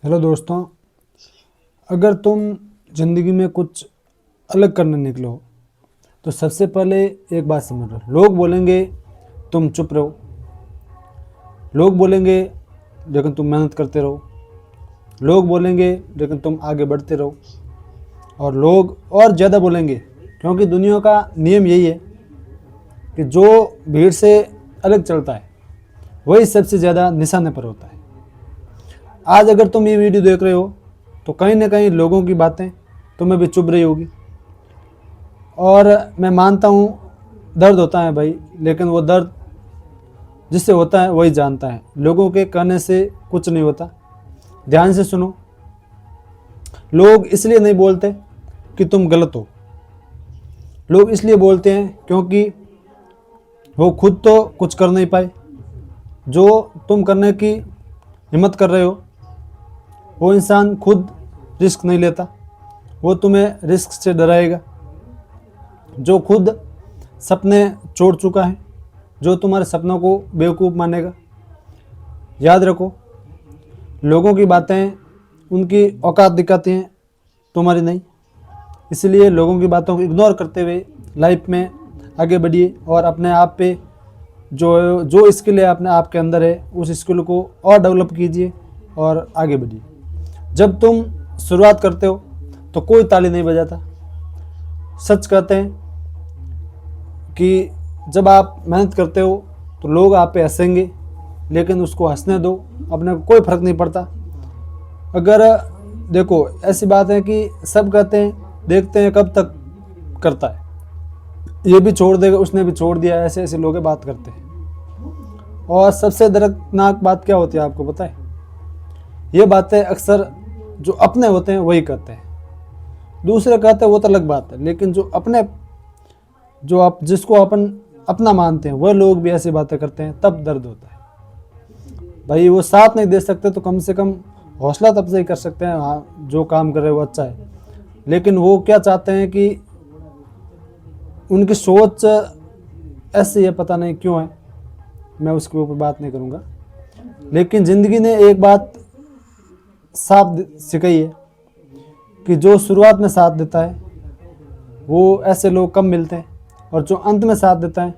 Hello दोस्तों, अगर तुम ज़िंदगी में कुछ अलग करने निकलो तो सबसे पहले एक बात समझ लो। लोग बोलेंगे तुम चुप रहो, लोग बोलेंगे लेकिन तुम मेहनत करते रहो, लोग बोलेंगे लेकिन तुम आगे बढ़ते रहो, और लोग और ज़्यादा बोलेंगे, क्योंकि दुनिया का नियम यही है कि जो भीड़ से अलग चलता है वही सबसे ज़्यादा निशाने पर होता है। आज अगर तुम ये वीडियो देख रहे हो तो कहीं ना कहीं लोगों की बातें तुम्हें भी चुभ रही होगी, और मैं मानता हूँ दर्द होता है भाई, लेकिन वो दर्द जिससे होता है वही जानता है। लोगों के कहने से कुछ नहीं होता। ध्यान से सुनो, लोग इसलिए नहीं बोलते कि तुम गलत हो, लोग इसलिए बोलते हैं क्योंकि वो खुद तो कुछ कर नहीं पाए। जो तुम करने की हिम्मत कर रहे हो वो इंसान खुद रिस्क नहीं लेता, वो तुम्हें रिस्क से डराएगा। जो खुद सपने छोड़ चुका है, जो तुम्हारे सपनों को बेवकूफ़ मानेगा। याद रखो, लोगों की बातें उनकी औकात दिखाती हैं, तुम्हारी नहीं। इसलिए लोगों की बातों को इग्नोर करते हुए लाइफ में आगे बढ़िए और अपने आप पे जो जो स्किल है अपने आप के अंदर है उस स्किल को और डेवलप कीजिए और आगे बढ़िए। जब तुम शुरुआत करते हो तो कोई ताली नहीं बजाता। सच कहते हैं कि जब आप मेहनत करते हो तो लोग आप पे हंसेंगे, लेकिन उसको हंसने दो, अपने को कोई फ़र्क नहीं पड़ता। अगर देखो, ऐसी बात है कि सब कहते हैं देखते हैं कब तक करता है, ये भी छोड़ देगा, उसने भी छोड़ दिया, ऐसे ऐसे लोग बात करते हैं। और सबसे दर्दनाक बात क्या होती है आपको पता है? ये बातें अक्सर जो अपने होते हैं वही कहते हैं, दूसरे कहते हैं वो तो अलग बात है, लेकिन जो अपने जो आप जिसको अपन अपना मानते हैं वह लोग भी ऐसी बातें करते हैं, तब दर्द होता है भाई। वो साथ नहीं दे सकते तो कम से कम हौसला तब से ही कर सकते हैं, हाँ जो काम कर रहे हैं वो अच्छा है। लेकिन वो क्या चाहते हैं कि उनकी सोच ऐसी है, पता नहीं क्यों है, मैं उसके ऊपर बात नहीं करूँगा। लेकिन ज़िंदगी ने एक बात साफ सिखाई है कि जो शुरुआत में साथ देता है वो ऐसे लोग कम मिलते हैं, और जो अंत में साथ देता है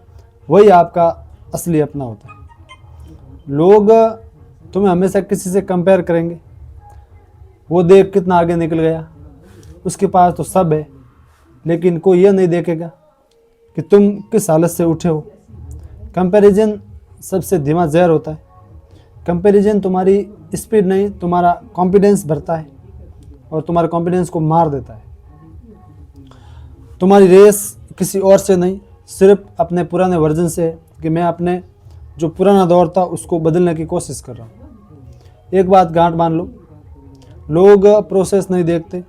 वही आपका असली अपना होता है। लोग तुम्हें हमेशा किसी से कंपेयर करेंगे, वो देख कितना आगे निकल गया, उसके पास तो सब है, लेकिन कोई ये नहीं देखेगा कि तुम किस हालत से उठे हो। कंपैरिजन सबसे धीमा जहर होता है। कंपैरिजन तुम्हारी स्पीड नहीं, तुम्हारा कॉन्फिडेंस भरता है और तुम्हारे कॉन्फिडेंस को मार देता है। तुम्हारी रेस किसी और से नहीं, सिर्फ अपने पुराने वर्जन से है कि मैं अपने जो पुराना दौर था उसको बदलने की कोशिश कर रहा हूँ। एक बात गांठ मान लो, लोग प्रोसेस नहीं देखते,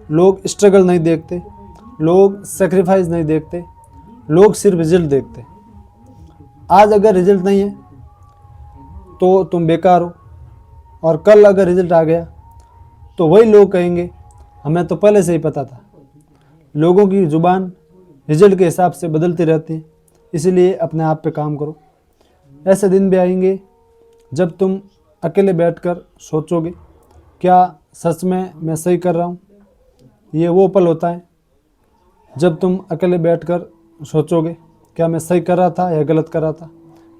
लोग स्ट्रगल नहीं देखते, लोग सेक्रीफाइस नहीं देखते, लोग सिर्फ रिजल्ट देखते। आज अगर रिजल्ट नहीं है तो तुम बेकार हो, और कल अगर रिजल्ट आ गया तो वही लोग कहेंगे हमें तो पहले से ही पता था। लोगों की ज़ुबान रिजल्ट के हिसाब से बदलती रहती है, इसलिए अपने आप पे काम करो। ऐसे दिन भी आएंगे जब तुम अकेले बैठकर सोचोगे क्या सच में मैं सही कर रहा हूँ। ये वो पल होता है जब तुम अकेले बैठकर सोचोगे क्या मैं सही कर रहा था या गलत कर रहा था।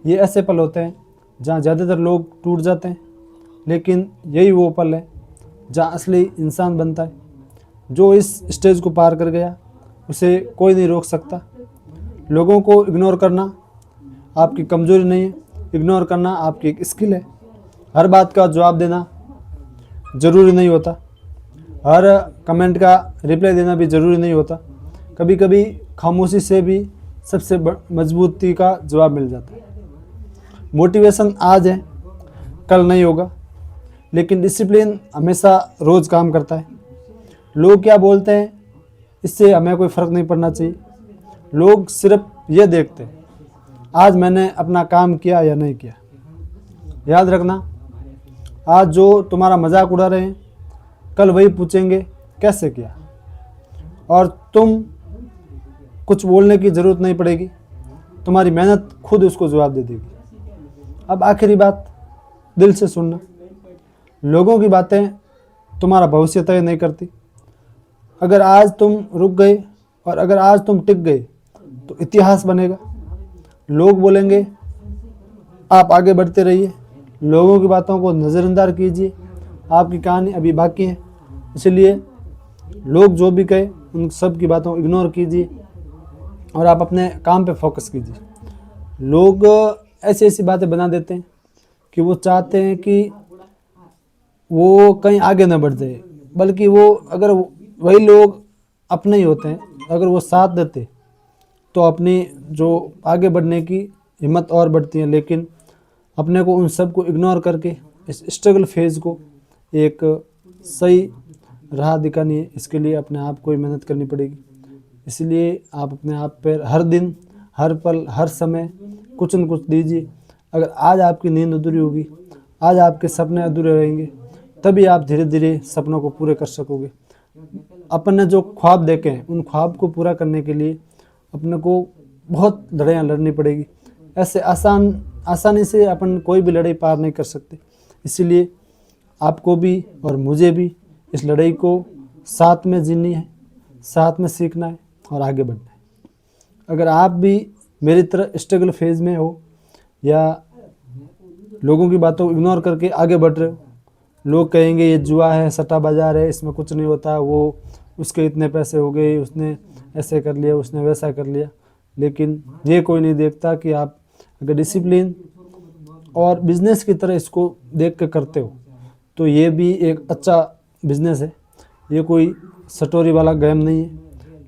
ये ऐसे पल होते हैं जहाँ ज़्यादातर लोग टूट जाते हैं, लेकिन यही वो पल है जहाँ असली इंसान बनता है। जो इस स्टेज को पार कर गया उसे कोई नहीं रोक सकता। लोगों को इग्नोर करना आपकी कमज़ोरी नहीं है, इग्नोर करना आपकी एक स्किल है। हर बात का जवाब देना ज़रूरी नहीं होता, हर कमेंट का रिप्लाई देना भी ज़रूरी नहीं होता। कभी कभी खामोशी से भी सबसे मजबूती का जवाब मिल जाता है। मोटिवेशन आज है कल नहीं होगा, लेकिन डिसिप्लिन हमेशा रोज़ काम करता है। लोग क्या बोलते हैं इससे हमें कोई फ़र्क नहीं पड़ना चाहिए। लोग सिर्फ ये देखते हैं आज मैंने अपना काम किया या नहीं किया। याद रखना, आज जो तुम्हारा मजाक उड़ा रहे हैं कल वही पूछेंगे कैसे किया, और तुम कुछ बोलने की ज़रूरत नहीं पड़ेगी, तुम्हारी मेहनत खुद उसको जवाब दे देगी। अब आखिरी बात दिल से सुनना, लोगों की बातें तुम्हारा भविष्य तय नहीं करती। अगर आज तुम रुक गए और अगर आज तुम टिक गए तो इतिहास बनेगा। लोग बोलेंगे, आप आगे बढ़ते रहिए। लोगों की बातों को नज़रअंदाज कीजिए, आपकी कहानी अभी बाकी है। इसलिए लोग जो भी कहे उन सब की बातों को इग्नोर कीजिए और आप अपने काम पे फोकस कीजिए। लोग ऐसी ऐसी बातें बना देते हैं कि वो चाहते हैं कि वो कहीं आगे न बढ़ जाए, बल्कि वो अगर वही लोग अपने ही होते हैं, अगर वो साथ देते तो अपनी जो आगे बढ़ने की हिम्मत और बढ़ती है। लेकिन अपने को उन सब को इग्नोर करके इस स्ट्रगल फेज़ को एक सही राह दिखानी है। इसके लिए अपने आप को ही मेहनत करनी पड़ेगी। इसलिए आप अपने आप पर हर दिन, हर पल, हर समय कुछ न कुछ दीजिए। अगर आज आपकी नींद अधूरी होगी, आज आपके सपने अधूरे रहेंगे, तभी आप धीरे धीरे सपनों को पूरे कर सकोगे। अपन ने जो ख्वाब देखे हैं उन ख्वाब को पूरा करने के लिए अपने को बहुत लड़ाइयाँ लड़नी पड़ेगी। ऐसे आसानी से अपन कोई भी लड़ाई पार नहीं कर सकते। इसीलिए आपको भी और मुझे भी इस लड़ाई को साथ में जीनी है, साथ में सीखना है और आगे बढ़ना है। अगर आप भी मेरी तरह स्ट्रगल फेज़ में हो या लोगों की बातों को इग्नोर करके आगे बढ़ रहे हो, लोग कहेंगे ये जुआ है, सट्टा बाज़ार है, इसमें कुछ नहीं होता, वो उसके इतने पैसे हो गए, उसने ऐसे कर लिया, उसने वैसा कर लिया। लेकिन ये कोई नहीं देखता कि आप अगर डिसिप्लिन और बिजनेस की तरह इसको देख कर करते हो तो ये भी एक अच्छा बिजनेस है। ये कोई सटोरी वाला गेम नहीं है।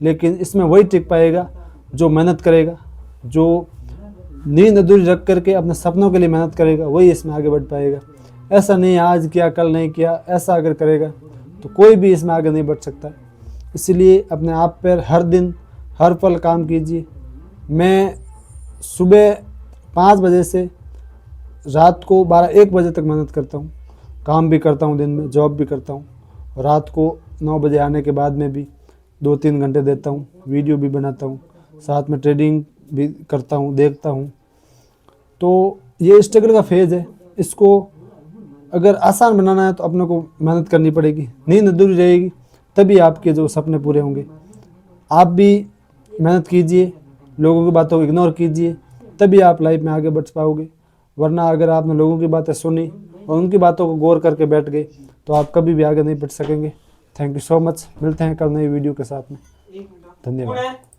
लेकिन इसमें वही टिक पाएगा जो मेहनत करेगा, जो नींद अधूरी रख करके अपने सपनों के लिए मेहनत करेगा, वही इसमें आगे बढ़ पाएगा। ऐसा नहीं आज किया कल नहीं किया, ऐसा अगर करेगा तो कोई भी इसमें आगे नहीं बढ़ सकता। इसलिए अपने आप पर हर दिन हर पल काम कीजिए। मैं सुबह 5 बजे से रात को 12-1 बजे तक मेहनत करता हूँ। काम भी करता हूँ, दिन में जॉब भी करता हूँ। रात को 9 बजे आने के बाद में भी 2-3 घंटे देता हूँ, वीडियो भी बनाता हूँ, साथ में ट्रेडिंग भी करता हूँ, देखता हूँ। तो ये स्ट्रगल का फेज़ है। इसको अगर आसान बनाना है तो अपने को मेहनत करनी पड़ेगी, नींद अधूरी रहेगी, तभी आपके जो सपने पूरे होंगे। आप भी मेहनत कीजिए, लोगों की बातों को इग्नोर कीजिए, तभी आप लाइफ में आगे बढ़ पाओगे। वरना अगर आपने लोगों की बातें सुनी और उनकी बातों को गौर करके बैठ गए तो आप कभी भी आगे नहीं बढ़ सकेंगे। Thank you so much. मिलते हैं कल नई वीडियो के साथ में। धन्यवाद।